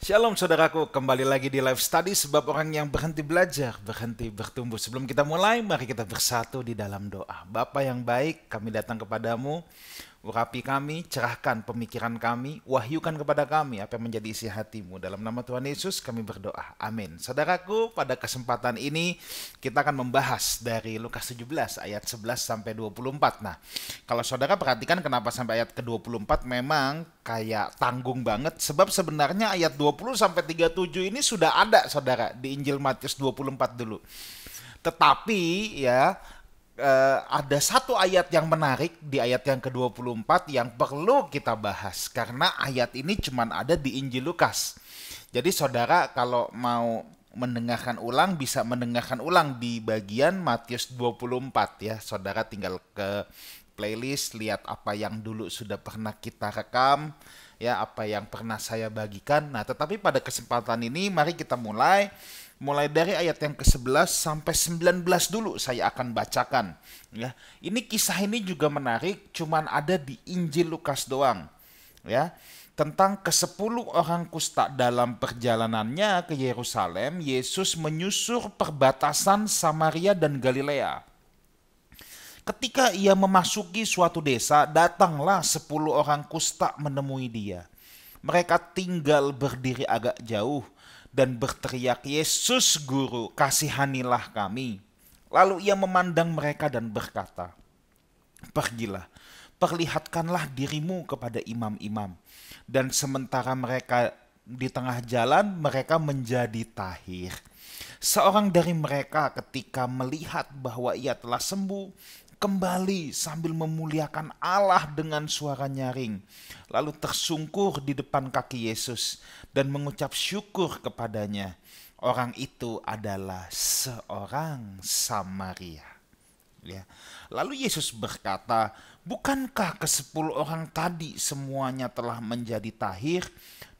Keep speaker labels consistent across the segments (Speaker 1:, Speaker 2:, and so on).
Speaker 1: Shalom saudaraku, kembali lagi di live study sebab orang yang berhenti belajar, berhenti bertumbuh. Sebelum kita mulai, mari kita bersatu di dalam doa. Bapa yang baik, kami datang kepadamu, urapi kami, cerahkan pemikiran kami, wahyukan kepada kami apa yang menjadi isi hatimu. Dalam nama Tuhan Yesus kami berdoa, amin. Saudaraku, pada kesempatan ini kita akan membahas dari Lukas 17 ayat 11 sampai 24. Nah, kalau saudara perhatikan kenapa sampai ayat ke-24 memang kayak tanggung banget, sebab sebenarnya ayat 20 sampai 37 ini sudah ada saudara di Injil Matius 24 dulu. Tetapi ya ada satu ayat yang menarik di ayat yang ke-24 yang perlu kita bahas karena ayat ini cuma ada di Injil Lukas. Jadi saudara kalau mau mendengarkan ulang bisa mendengarkan ulang di bagian Matius 24 ya. Saudara tinggal ke playlist, lihat apa yang dulu sudah pernah kita rekam, ya apa yang pernah saya bagikan. Nah, tetapi pada kesempatan ini mari kita mulai dari ayat yang ke-11 sampai 19 dulu saya akan bacakan, ya. Ini kisah ini juga menarik, cuman ada di Injil Lukas doang, ya. Tentang ke-10 orang kusta dalam perjalanannya ke Yerusalem, Yesus menyusur perbatasan Samaria dan Galilea. Ketika ia memasuki suatu desa, datanglah 10 orang kusta menemui dia. Mereka tinggal berdiri agak jauh dan berteriak, "Yesus Guru, kasihanilah kami." Lalu ia memandang mereka dan berkata, "Pergilah, perlihatkanlah dirimu kepada imam-imam." Dan sementara mereka di tengah jalan, mereka menjadi tahir. Seorang dari mereka ketika melihat bahwa ia telah sembuh, kembali sambil memuliakan Allah dengan suara nyaring. Lalu tersungkur di depan kaki Yesus dan mengucap syukur kepadanya. Orang itu adalah seorang Samaria. Ya. Lalu Yesus berkata, "Bukankah ke-10 orang tadi semuanya telah menjadi tahir?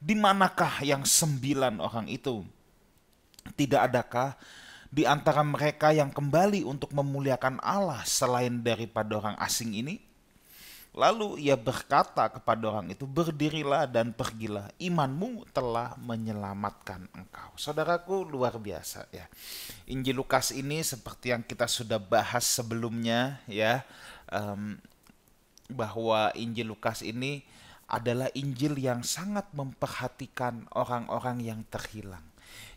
Speaker 1: Di manakah yang 9 orang itu? Tidak adakah di antara mereka yang kembali untuk memuliakan Allah selain daripada orang asing ini?" Lalu ia berkata kepada orang itu, "Berdirilah dan pergilah, imanmu telah menyelamatkan engkau." Saudaraku, luar biasa ya. Injil Lukas ini seperti yang kita sudah bahas sebelumnya ya, em, bahwa Injil Lukas ini adalah Injil yang sangat memperhatikan orang-orang yang terhilang.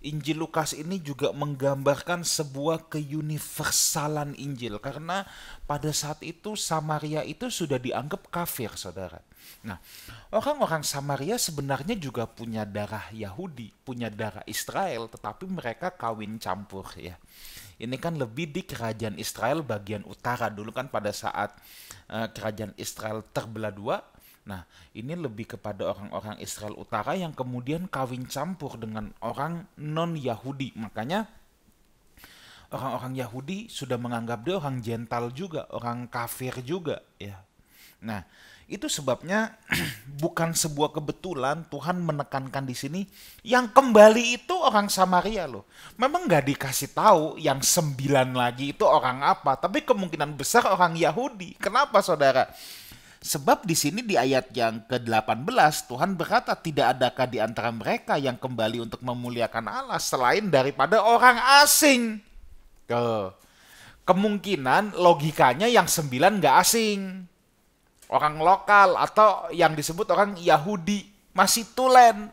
Speaker 1: Injil Lukas ini juga menggambarkan sebuah keuniversalan Injil karena pada saat itu Samaria itu sudah dianggap kafir, saudara. Nah, orang-orang Samaria sebenarnya juga punya darah Yahudi, punya darah Israel, tetapi mereka kawin campur ya. Ini kan lebih di kerajaan Israel bagian utara dulu kan pada saat kerajaan Israel terbelah dua. Nah, ini lebih kepada orang-orang Israel Utara yang kemudian kawin campur dengan orang non-Yahudi. Makanya orang-orang Yahudi sudah menganggap dia orang jental juga, orang kafir juga ya. Nah, itu sebabnya bukan sebuah kebetulan Tuhan menekankan di sini yang kembali itu orang Samaria loh. Memang nggak dikasih tahu yang 9 lagi itu orang apa, tapi kemungkinan besar orang Yahudi. Kenapa saudara? Sebab di sini di ayat yang ke-18 Tuhan berkata, "Tidak adakah di antara mereka yang kembali untuk memuliakan Allah selain daripada orang asing." Tuh. Kemungkinan logikanya yang 9 nggak asing. Orang lokal atau yang disebut orang Yahudi masih tulen.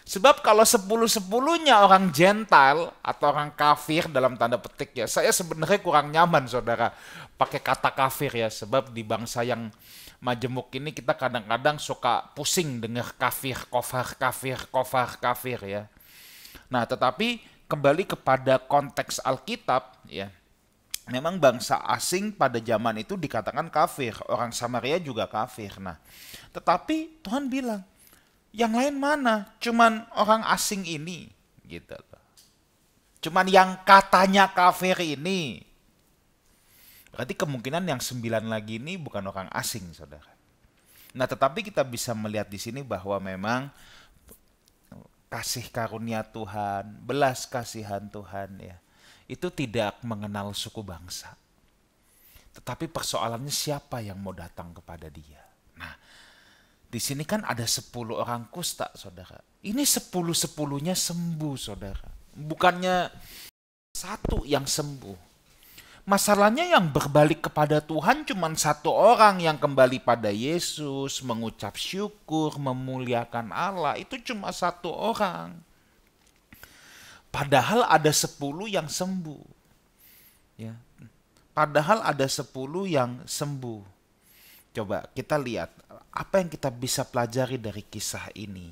Speaker 1: Sebab kalau 10-10-nya orang Gentile atau orang kafir dalam tanda petik ya, saya sebenarnya kurang nyaman saudara pakai kata kafir ya, sebab di bangsa yang majemuk ini kita kadang-kadang suka pusing dengar kafir, kofar, kafir ya. Nah, tetapi kembali kepada konteks Alkitab ya. Memang bangsa asing pada zaman itu dikatakan kafir, orang Samaria juga kafir. Nah, tetapi Tuhan bilang, yang lain mana? Cuman orang asing ini, gitu loh. Cuman yang katanya kafir ini. Berarti kemungkinan yang 9 lagi ini bukan orang asing, saudara. Nah, tetapi kita bisa melihat di sini bahwa memang kasih karunia Tuhan, belas kasihan Tuhan ya, itu tidak mengenal suku bangsa. Tetapi persoalannya siapa yang mau datang kepada dia. Nah, Di sini kan ada 10 orang kusta, saudara. Ini 10-10-nya sembuh, saudara. Bukannya satu yang sembuh. Masalahnya yang berbalik kepada Tuhan cuma satu orang yang kembali pada Yesus, mengucap syukur, memuliakan Allah. Itu cuma satu orang. Padahal ada 10 yang sembuh. Ya. Padahal ada 10 yang sembuh. Coba kita lihat apa yang kita bisa pelajari dari kisah ini.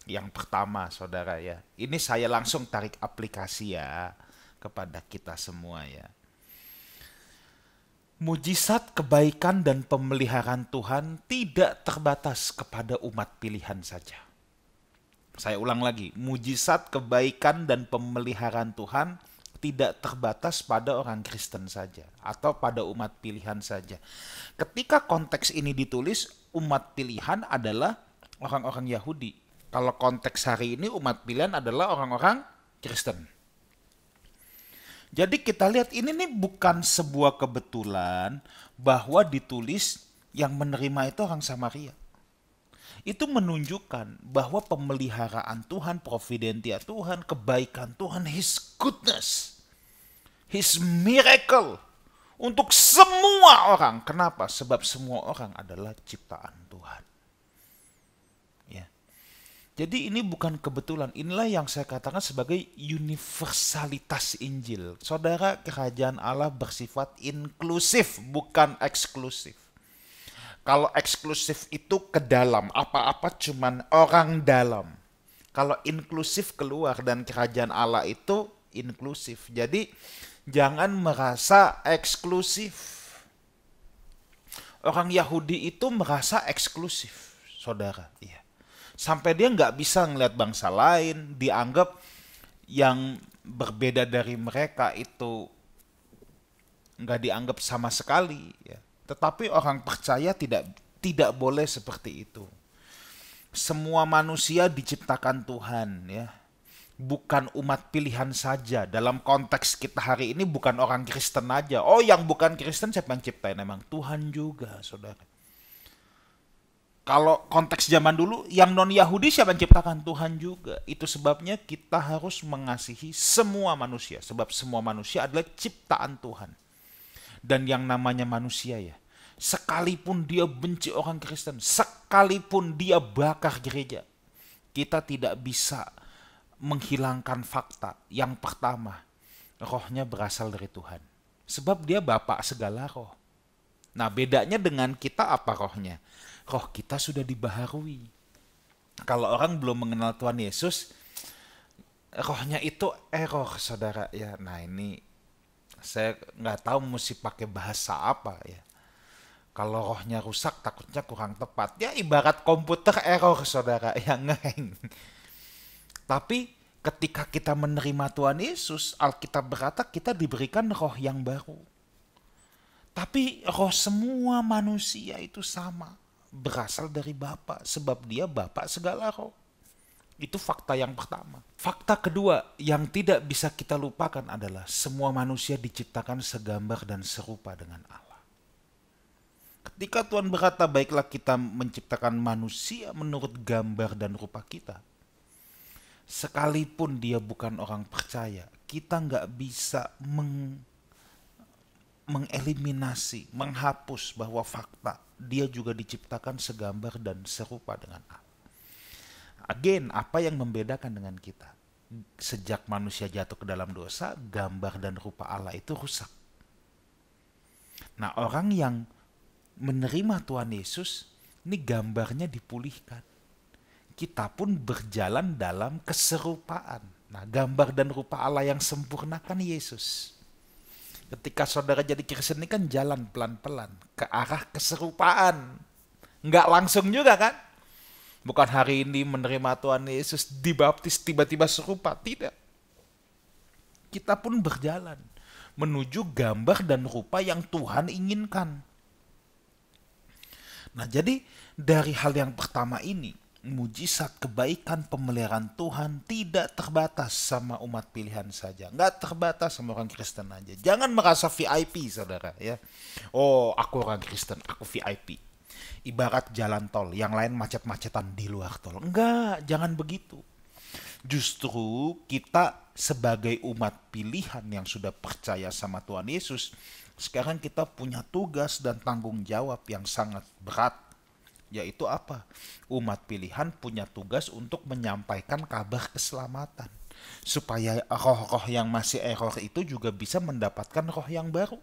Speaker 1: Yang pertama, saudara ya. Ini saya langsung tarik aplikasi ya kepada kita semua ya. Mujizat kebaikan dan pemeliharaan Tuhan tidak terbatas kepada umat pilihan saja. Saya ulang lagi, mujizat kebaikan dan pemeliharaan Tuhan tidak terbatas pada orang Kristen saja atau pada umat pilihan saja. Ketika konteks ini ditulis, umat pilihan adalah orang-orang Yahudi. Kalau konteks hari ini umat pilihan adalah orang-orang Kristen. Jadi kita lihat ini nih bukan sebuah kebetulan bahwa ditulis yang menerima itu orang Samaria. Itu menunjukkan bahwa pemeliharaan Tuhan, providentia Tuhan, kebaikan Tuhan, His goodness, His miracle untuk semua orang. Kenapa? Sebab semua orang adalah ciptaan Tuhan. Ya. Jadi ini bukan kebetulan. Inilah yang saya katakan sebagai universalitas Injil. Saudara, kerajaan Allah bersifat inklusif, bukan eksklusif. Kalau eksklusif itu ke dalam, apa-apa cuman orang dalam. Kalau inklusif keluar, dan kerajaan Allah itu inklusif. Jadi jangan merasa eksklusif. Orang Yahudi itu merasa eksklusif, saudara. Iya. Sampai dia nggak bisa ngelihat bangsa lain, dianggap yang berbeda dari mereka itu nggak dianggap sama sekali. Ya. Tetapi orang percaya tidak boleh seperti itu. Semua manusia diciptakan Tuhan, ya. Bukan umat pilihan saja. Dalam konteks kita hari ini bukan orang Kristen aja. Oh, yang bukan Kristen siapa yang ciptain? Emang Tuhan juga, saudara. Kalau konteks zaman dulu, yang non-Yahudi siapa yang ciptakan? Tuhan juga. Itu sebabnya kita harus mengasihi semua manusia. Sebab semua manusia adalah ciptaan Tuhan. Dan yang namanya manusia ya, sekalipun dia benci orang Kristen, sekalipun dia bakar gereja, kita tidak bisa menghilangkan fakta. Yang pertama, rohnya berasal dari Tuhan. Sebab dia Bapa segala roh. Nah, bedanya dengan kita apa rohnya? Roh kita sudah dibaharui. Kalau orang belum mengenal Tuhan Yesus, rohnya itu error, saudara. Ya, nah ini saya nggak tahu mesti pakai bahasa apa ya. Kalau rohnya rusak takutnya kurang tepat. Ya ibarat komputer error, saudara, yang ngeheng. Tapi ketika kita menerima Tuhan Yesus, Alkitab berkata kita diberikan roh yang baru. Tapi roh semua manusia itu sama. Berasal dari Bapa, sebab dia Bapa segala roh. Itu fakta yang pertama. Fakta kedua yang tidak bisa kita lupakan adalah semua manusia diciptakan segambar dan serupa dengan Allah. Ketika Tuhan berkata, baiklah kita menciptakan manusia menurut gambar dan rupa kita. Sekalipun dia bukan orang percaya, kita nggak bisa mengeliminasi, menghapus bahwa fakta dia juga diciptakan segambar dan serupa dengan Allah. Again, apa yang membedakan dengan kita? Sejak manusia jatuh ke dalam dosa, gambar dan rupa Allah itu rusak. Nah, orang yang menerima Tuhan Yesus, ini gambarnya dipulihkan. Kita pun berjalan dalam keserupaan. Nah, gambar dan rupa Allah yang sempurna kan Yesus. Ketika saudara jadi Kristen ini kan jalan pelan-pelan ke arah keserupaan. Nggak langsung juga kan? Bukan hari ini menerima Tuhan Yesus, dibaptis tiba-tiba serupa. Tidak. Kita pun berjalan menuju gambar dan rupa yang Tuhan inginkan. Nah, jadi dari hal yang pertama ini, mujizat kebaikan pemeliharaan Tuhan tidak terbatas sama umat pilihan saja. Nggak terbatas sama orang Kristen aja. Jangan merasa VIP, saudara. Ya. Oh, aku orang Kristen, aku VIP. Ibarat jalan tol, yang lain macet-macetan di luar tol. Enggak, jangan begitu. Justru kita sebagai umat pilihan yang sudah percaya sama Tuhan Yesus, sekarang kita punya tugas dan tanggung jawab yang sangat berat. Yaitu apa? Umat pilihan punya tugas untuk menyampaikan kabar keselamatan. Supaya roh-roh yang masih error itu juga bisa mendapatkan roh yang baru.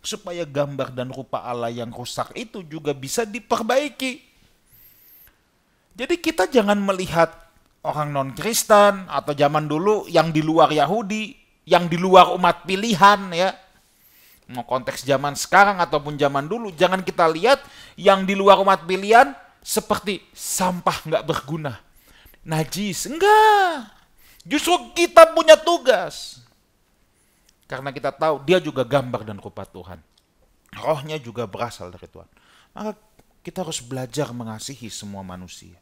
Speaker 1: Supaya gambar dan rupa Allah yang rusak itu juga bisa diperbaiki. Jadi kita jangan melihat orang non-Kristen atau zaman dulu yang di luar Yahudi, yang di luar umat pilihan ya. Mau konteks zaman sekarang ataupun zaman dulu, jangan kita lihat yang di luar umat pilihan seperti sampah nggak berguna, najis. Enggak. Justru kita punya tugas. Karena kita tahu dia juga gambar dan rupa Tuhan. Rohnya juga berasal dari Tuhan. Maka kita harus belajar mengasihi semua manusia.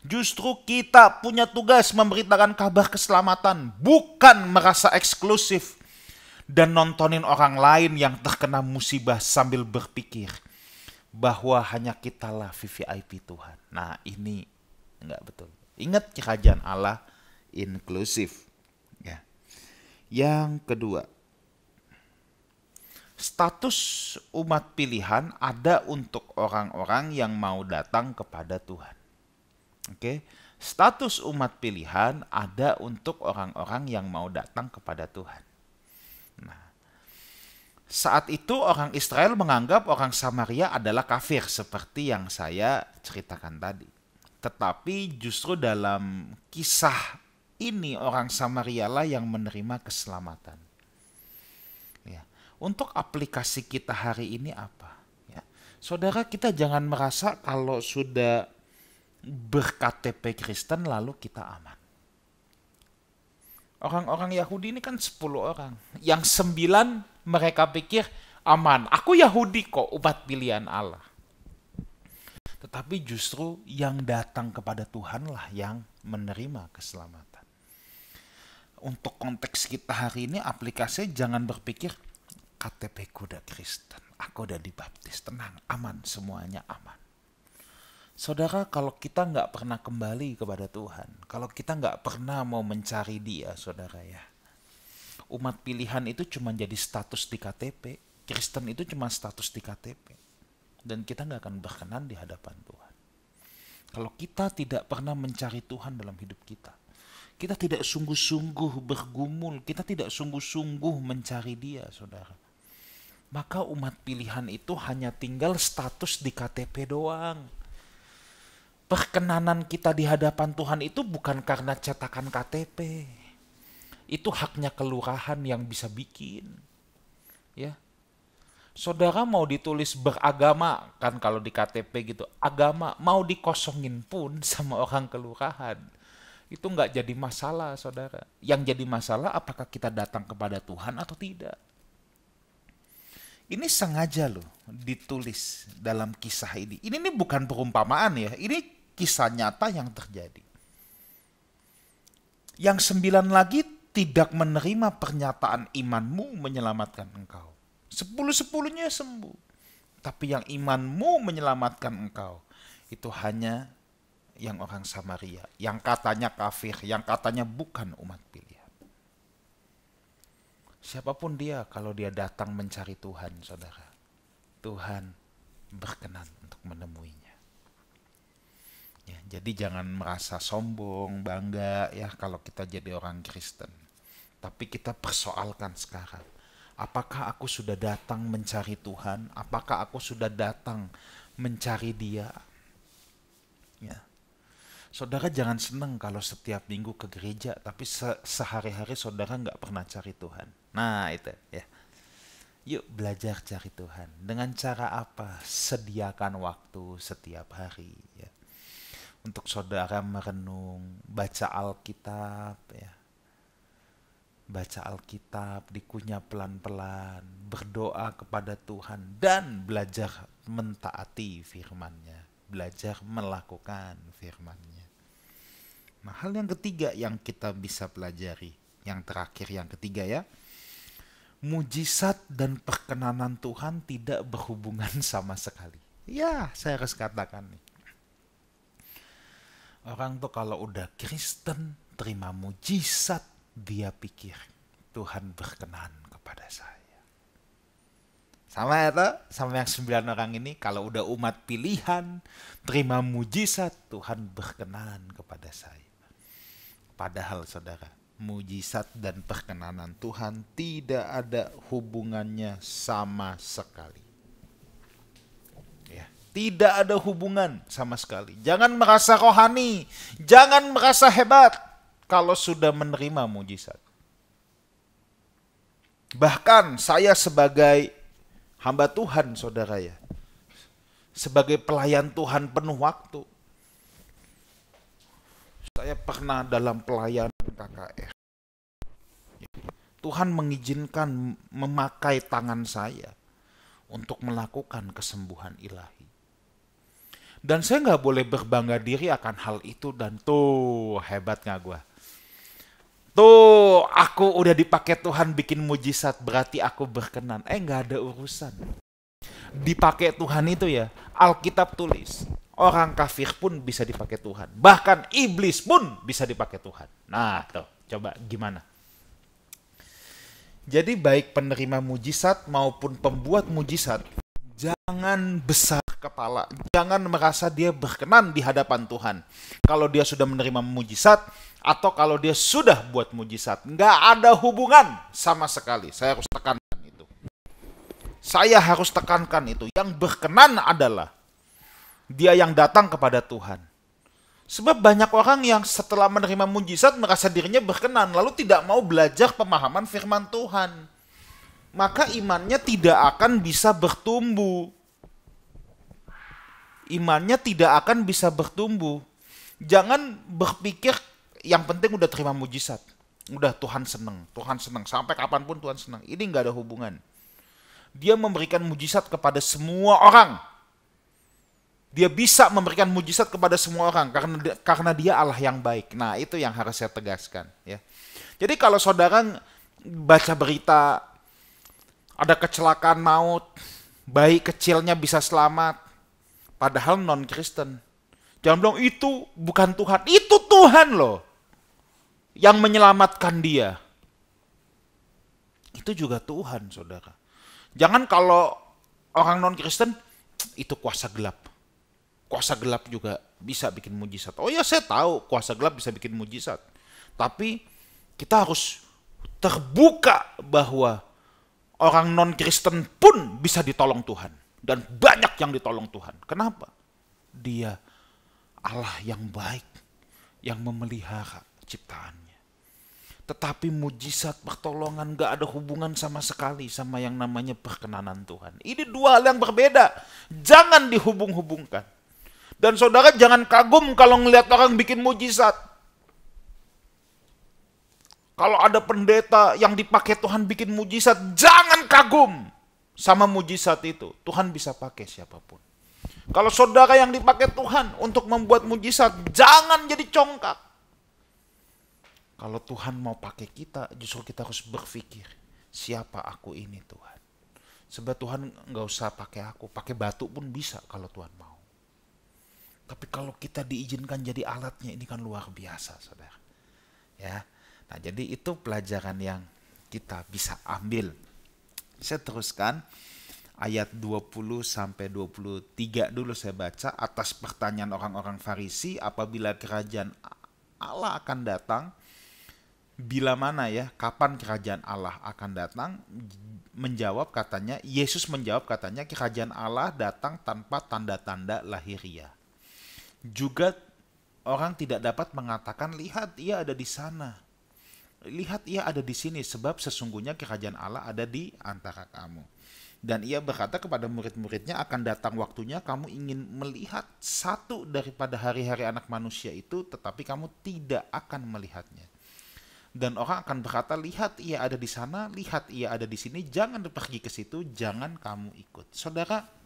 Speaker 1: Justru kita punya tugas memberitakan kabar keselamatan, bukan merasa eksklusif dan nontonin orang lain yang terkena musibah sambil berpikir bahwa hanya kitalah VVIP Tuhan. Nah, ini enggak betul. Ingat, kerajaan Allah inklusif. Ya. Yang kedua, status umat pilihan ada untuk orang-orang yang mau datang kepada Tuhan. Oke, status umat pilihan ada untuk orang-orang yang mau datang kepada Tuhan. Nah, saat itu orang Israel menganggap orang Samaria adalah kafir seperti yang saya ceritakan tadi. Tetapi justru dalam kisah ini orang Samaria lah yang menerima keselamatan. Ya. Untuk aplikasi kita hari ini apa? Ya. Saudara, kita jangan merasa kalau sudah ber-KTP Kristen lalu kita aman. Orang-orang Yahudi ini kan 10 orang. Yang 9 mereka pikir aman. Aku Yahudi kok, umat pilihan Allah. Tetapi justru yang datang kepada Tuhanlah yang menerima keselamatan. Untuk konteks kita hari ini, aplikasinya jangan berpikir KTP ku udah Kristen, aku udah dibaptis, tenang, aman, semuanya aman. Saudara, kalau kita nggak pernah kembali kepada Tuhan, kalau kita nggak pernah mau mencari Dia, saudara ya, umat pilihan itu cuma jadi status di KTP, Kristen itu cuma status di KTP, dan kita nggak akan berkenan di hadapan Tuhan. Kalau kita tidak pernah mencari Tuhan dalam hidup kita tidak sungguh-sungguh bergumul, kita tidak sungguh-sungguh mencari Dia, saudara, maka umat pilihan itu hanya tinggal status di KTP doang. Perkenanan kita di hadapan Tuhan itu bukan karena cetakan KTP. Itu haknya kelurahan yang bisa bikin. Ya. Saudara mau ditulis beragama, kan kalau di KTP gitu, agama mau dikosongin pun sama orang kelurahan. Itu nggak jadi masalah, saudara. Yang jadi masalah apakah kita datang kepada Tuhan atau tidak. Ini sengaja loh ditulis dalam kisah ini. Ini bukan perumpamaan ya, ini kisah nyata yang terjadi. Yang 9 lagi tidak menerima pernyataan imanmu menyelamatkan engkau. 10-10-nya sembuh. Tapi yang imanmu menyelamatkan engkau, itu hanya yang orang Samaria, yang katanya kafir, yang katanya bukan umat pilihan. Siapapun dia, kalau dia datang mencari Tuhan, saudara, Tuhan berkenan untuk menemuinya. Ya, jadi jangan merasa sombong, bangga ya kalau kita jadi orang Kristen. Tapi kita persoalkan sekarang, apakah aku sudah datang mencari Tuhan? Apakah aku sudah datang mencari Dia? Ya. Saudara jangan senang kalau setiap minggu ke gereja, tapi sehari-hari saudara nggak pernah cari Tuhan. Nah itu ya. Yuk belajar cari Tuhan. Dengan cara apa? Sediakan waktu setiap hari ya. Untuk saudara merenung, baca Alkitab ya. Baca Alkitab, dikunyah pelan-pelan, berdoa kepada Tuhan dan belajar mentaati firman-Nya, belajar melakukan firman-Nya. Nah, hal yang ketiga yang kita bisa pelajari, yang terakhir yang ketiga ya. Mujizat dan perkenanan Tuhan tidak berhubungan sama sekali. Ya, saya harus katakan nih. Orang tuh kalau udah Kristen, terima mujizat, dia pikir Tuhan berkenan kepada saya. Sama ya toh, sama yang 9 orang ini, kalau udah umat pilihan, terima mujizat, Tuhan berkenan kepada saya. Padahal saudara, mujizat dan perkenanan Tuhan tidak ada hubungannya sama sekali. Ya, tidak ada hubungan sama sekali. Jangan merasa rohani, jangan merasa hebat kalau sudah menerima mujizat. Bahkan saya sebagai hamba Tuhan, saudara ya, sebagai pelayan Tuhan penuh waktu, saya pernah dalam pelayanan KKR. Tuhan mengizinkan memakai tangan saya untuk melakukan kesembuhan ilahi. Dan saya nggak boleh berbangga diri akan hal itu, dan tuh hebat nggak gue? Tuh aku udah dipakai Tuhan bikin mujizat, berarti aku berkenan. Nggak ada urusan. Dipakai Tuhan itu ya, Alkitab tulis, orang kafir pun bisa dipakai Tuhan. Bahkan iblis pun bisa dipakai Tuhan. Nah tuh, coba gimana? Jadi baik penerima mujizat maupun pembuat mujizat, jangan besar kepala, jangan merasa dia berkenan di hadapan Tuhan. Kalau dia sudah menerima mujizat, atau kalau dia sudah buat mujizat, nggak ada hubungan sama sekali. Saya harus tekankan itu. Saya harus tekankan itu. Yang berkenan adalah dia yang datang kepada Tuhan. Sebab banyak orang yang setelah menerima mujizat merasa dirinya berkenan, lalu tidak mau belajar pemahaman firman Tuhan. Maka imannya tidak akan bisa bertumbuh. Imannya tidak akan bisa bertumbuh. Jangan berpikir yang penting udah terima mujizat. Udah Tuhan senang, Tuhan senang. Sampai kapanpun Tuhan senang. Ini nggak ada hubungan. Dia memberikan mujizat kepada semua orang. Dia bisa memberikan mujizat kepada semua orang karena dia Allah yang baik. Nah, itu yang harus saya tegaskan, ya. Jadi kalau saudara baca berita ada kecelakaan maut, bayi kecilnya bisa selamat, padahal non-Kristen, jangan bilang itu bukan Tuhan. Itu Tuhan loh yang menyelamatkan dia. Itu juga Tuhan, saudara. Jangan kalau orang non-Kristen, itu kuasa gelap. Kuasa gelap juga bisa bikin mujizat. Oh ya, saya tahu kuasa gelap bisa bikin mujizat. Tapi kita harus terbuka bahwa orang non-Kristen pun bisa ditolong Tuhan. Dan banyak yang ditolong Tuhan. Kenapa? Dia Allah yang baik, yang memelihara ciptaannya. Tetapi mujizat pertolongan gak ada hubungan sama sekali sama yang namanya perkenanan Tuhan. Ini dua hal yang berbeda. Jangan dihubung-hubungkan. Dan saudara jangan kagum kalau ngelihat orang bikin mujizat. Kalau ada pendeta yang dipakai Tuhan bikin mujizat, jangan kagum sama mujizat itu. Tuhan bisa pakai siapapun. Kalau saudara yang dipakai Tuhan untuk membuat mujizat, jangan jadi congkak. Kalau Tuhan mau pakai kita, justru kita harus berpikir, siapa aku ini Tuhan? Sebab Tuhan nggak usah pakai aku, pakai batu pun bisa kalau Tuhan mau. Tapi kalau kita diizinkan jadi alatnya, ini kan luar biasa, saudara. Ya, nah jadi itu pelajaran yang kita bisa ambil. Saya teruskan ayat 20 sampai 23 dulu saya baca. Atas pertanyaan orang-orang Farisi, apabila kerajaan Allah akan datang, bila mana ya, kapan kerajaan Allah akan datang? Yesus menjawab katanya, kerajaan Allah datang tanpa tanda-tanda lahiriah. Juga orang tidak dapat mengatakan, lihat ia ada di sana, lihat ia ada di sini, sebab sesungguhnya kerajaan Allah ada di antara kamu. Dan ia berkata kepada murid-muridnya, akan datang waktunya kamu ingin melihat satu daripada hari-hari anak manusia itu, tetapi kamu tidak akan melihatnya. Dan orang akan berkata, lihat ia ada di sana, lihat ia ada di sini, jangan pergi ke situ, jangan kamu ikut. Saudara,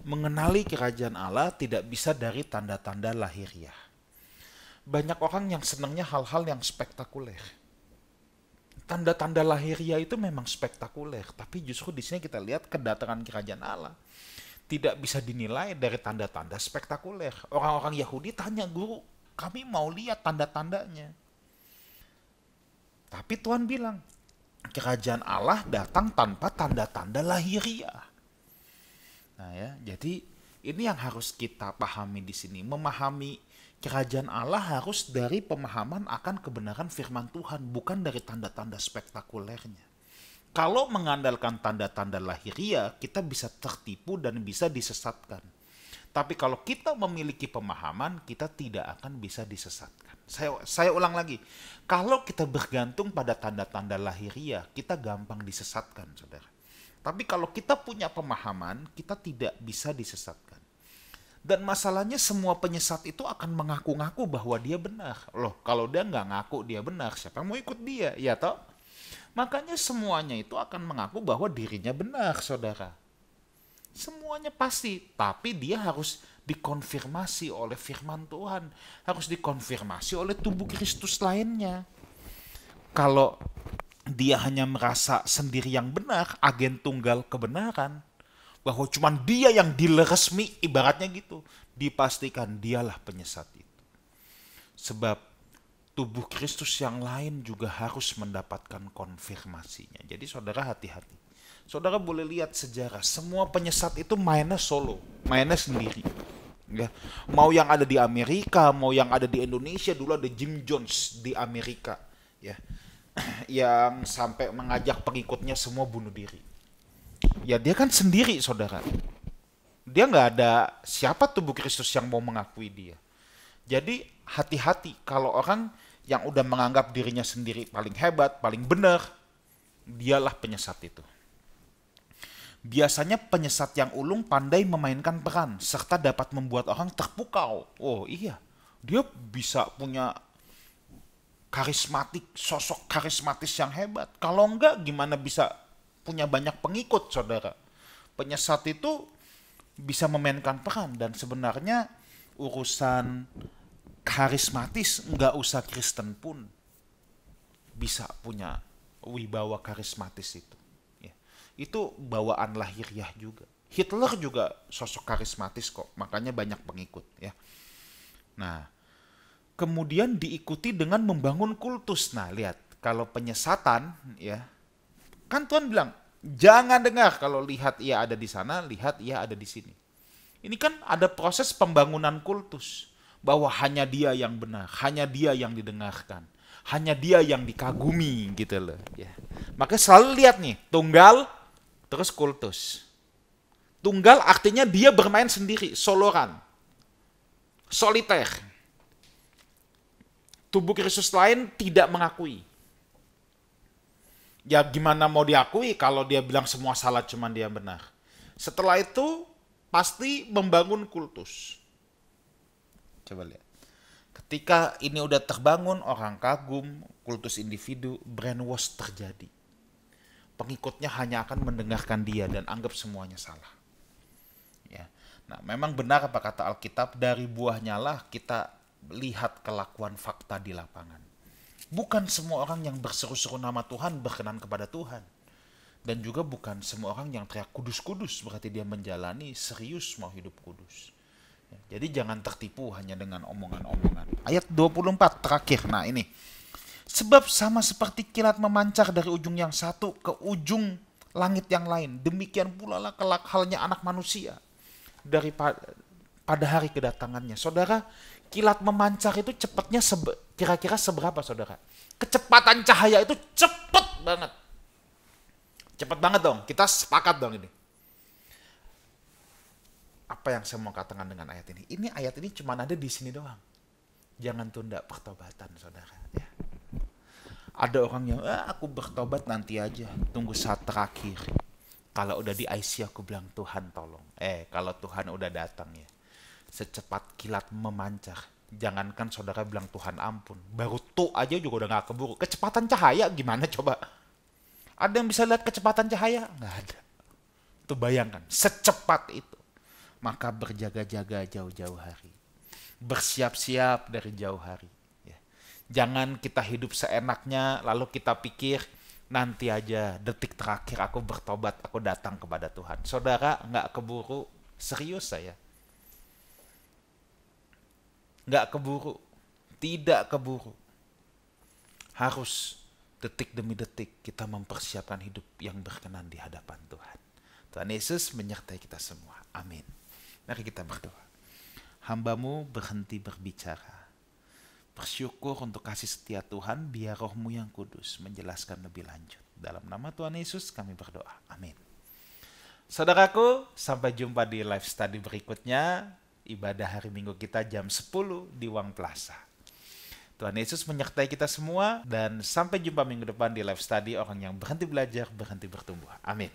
Speaker 1: mengenali kerajaan Allah tidak bisa dari tanda-tanda lahiriah. Banyak orang yang senangnya hal-hal yang spektakuler. Tanda-tanda lahiriah itu memang spektakuler, tapi justru di sini kita lihat kedatangan kerajaan Allah tidak bisa dinilai dari tanda-tanda spektakuler. Orang-orang Yahudi tanya, guru, kami mau lihat tanda-tandanya. Tapi Tuhan bilang, kerajaan Allah datang tanpa tanda-tanda lahiriah. Nah ya, jadi ini yang harus kita pahami di sini. Memahami kerajaan Allah harus dari pemahaman akan kebenaran firman Tuhan, bukan dari tanda-tanda spektakulernya. Kalau mengandalkan tanda-tanda lahiriah, kita bisa tertipu dan bisa disesatkan. Tapi kalau kita memiliki pemahaman, kita tidak akan bisa disesatkan. Saya ulang lagi, kalau kita bergantung pada tanda-tanda lahiriah, kita gampang disesatkan, saudara. Tapi kalau kita punya pemahaman, kita tidak bisa disesatkan. Dan masalahnya semua penyesat itu akan mengaku-ngaku bahwa dia benar. Loh, kalau dia nggak ngaku dia benar, siapa yang mau ikut dia? Ya toh? Makanya semuanya itu akan mengaku bahwa dirinya benar, saudara. Semuanya pasti, tapi dia harus dikonfirmasi oleh firman Tuhan, harus dikonfirmasi oleh tubuh Kristus lainnya. Kalau dia hanya merasa sendiri yang benar, agen tunggal kebenaran, bahwa cuma dia yang dealer resmi, ibaratnya gitu, dipastikan dialah penyesat itu. Sebab tubuh Kristus yang lain juga harus mendapatkan konfirmasinya. Jadi saudara hati-hati. Saudara boleh lihat sejarah, semua penyesat itu mainnya solo, mainnya sendiri. Ya. Mau yang ada di Amerika, mau yang ada di Indonesia, dulu ada Jim Jones di Amerika, ya, yang sampai mengajak pengikutnya semua bunuh diri. Ya dia kan sendiri, saudara. Dia nggak ada siapa tubuh Kristus yang mau mengakui dia. Jadi hati-hati kalau orang yang udah menganggap dirinya sendiri paling hebat, paling benar, dialah penyesat itu. Biasanya penyesat yang ulung pandai memainkan peran, serta dapat membuat orang terpukau. Oh iya, dia bisa punya karismatik, sosok karismatis yang hebat. Kalau enggak, gimana bisa punya banyak pengikut, saudara? Penyesat itu bisa memainkan peran, dan sebenarnya urusan karismatis nggak usah Kristen pun bisa punya wibawa karismatis itu. Itu bawaan lahiriah juga. Hitler juga sosok karismatis kok, makanya banyak pengikut ya. Nah, kemudian diikuti dengan membangun kultus. Nah, lihat, kalau penyesatan ya, kan Tuhan bilang, jangan dengar kalau lihat ia ada di sana, lihat ia ada di sini. Ini kan ada proses pembangunan kultus, bahwa hanya dia yang benar, hanya dia yang didengarkan, hanya dia yang dikagumi gitu loh ya. Makanya selalu lihat nih, tunggal terus kultus. Tunggal artinya dia bermain sendiri, soloran, soliter. Tubuh Kristus lain tidak mengakui. Ya gimana mau diakui kalau dia bilang semua salah cuma dia benar. Setelah itu pasti membangun kultus. Coba lihat. Ketika ini udah terbangun, orang kagum, kultus individu, brainwash terjadi. Pengikutnya hanya akan mendengarkan dia dan anggap semuanya salah. Ya. Nah, memang benar apa kata Alkitab, dari buahnya lah kita lihat kelakuan fakta di lapangan. Bukan semua orang yang berseru-seru nama Tuhan berkenan kepada Tuhan. Dan juga bukan semua orang yang teriak kudus-kudus berarti dia menjalani serius mau hidup kudus. Ya, jadi jangan tertipu hanya dengan omongan-omongan. Ayat 24 terakhir, nah ini. Sebab sama seperti kilat memancar dari ujung yang satu ke ujung langit yang lain, demikian pula lah kelak halnya anak manusia pada hari kedatangannya. Saudara, kilat memancar itu cepatnya kira-kira seberapa, saudara? Kecepatan cahaya itu cepat banget. Cepat banget dong, kita sepakat dong ini. Apa yang saya mau katakan dengan ayat ini? Ini ayat ini cuma ada di sini doang. Jangan tunda pertobatan, saudara. Ya. Ada orang yang, aku bertobat nanti aja, tunggu saat terakhir. Kalau udah di IC aku bilang, Tuhan tolong. Kalau Tuhan udah datang ya, secepat kilat memancar. Jangankan saudara bilang Tuhan ampun, baru tuh aja juga udah gak keburu. Kecepatan cahaya gimana coba? Ada yang bisa lihat kecepatan cahaya? Nggak ada. Tuh bayangkan, secepat itu. Maka berjaga-jaga jauh-jauh hari. Bersiap-siap dari jauh hari. Jangan kita hidup seenaknya, lalu kita pikir, nanti aja detik terakhir aku bertobat, aku datang kepada Tuhan. Saudara, nggak keburu, Serius saya. Nggak keburu. Tidak keburu. Harus detik demi detik kita mempersiapkan hidup yang berkenan di hadapan Tuhan. Tuhan Yesus menyertai kita semua. Amin. Mari kita berdoa. Hamba-Mu berhenti berbicara. Bersyukur untuk kasih setia Tuhan, biar Roh-Mu yang kudus menjelaskan lebih lanjut. Dalam nama Tuhan Yesus kami berdoa. Amin. Saudaraku, sampai jumpa di live study berikutnya. Ibadah hari Minggu kita jam 10 di Wang Plaza. Tuhan Yesus menyertai kita semua, dan sampai jumpa minggu depan di live study orang yang berhenti belajar, berhenti bertumbuh. Amin.